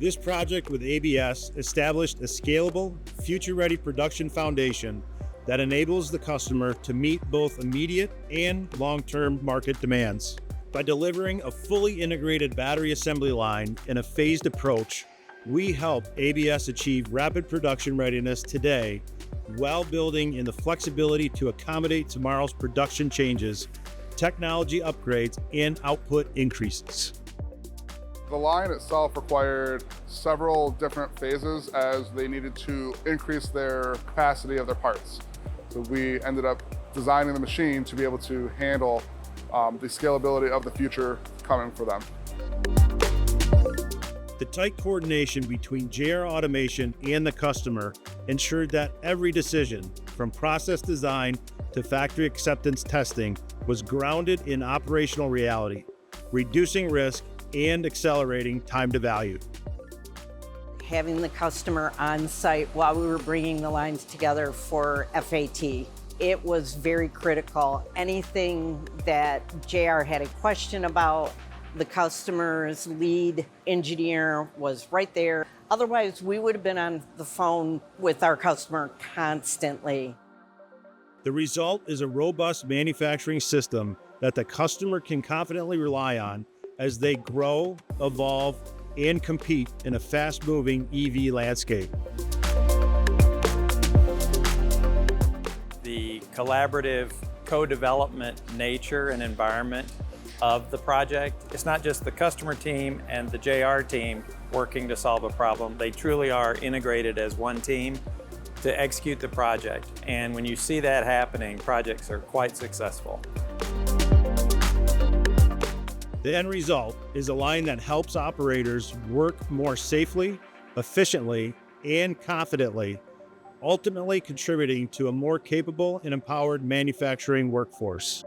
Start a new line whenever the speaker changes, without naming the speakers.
This project with ABS established a scalable, future-ready production foundation that enables the customer to meet both immediate and long-term market demands. By delivering a fully integrated battery assembly line in a phased approach, we help ABS achieve rapid production readiness today while building in the flexibility to accommodate tomorrow's production changes, technology upgrades, and output increases.
The line itself required several different phases as they needed to increase their capacity of their parts. So we ended up designing the machine to be able to handle the scalability of the future coming for them.
The tight coordination between JR Automation and the customer ensured that every decision, from process design to factory acceptance testing, was grounded in operational reality, reducing risk and accelerating time to value.
Having the customer on site while we were bringing the lines together for FAT, it was very critical. Anything that JR had a question about, the customer's lead engineer was right there. Otherwise, we would have been on the phone with our customer constantly.
The result is a robust manufacturing system that the customer can confidently rely on as they grow, evolve, and compete in a fast-moving EV landscape.
The collaborative co-development nature and environment of the project, it's not just the customer team and the JR team working to solve a problem. They truly are integrated as one team to execute the project. And when you see that happening, projects are quite successful.
The end result is a line that helps operators work more safely, efficiently, and confidently, ultimately contributing to a more capable and empowered manufacturing workforce.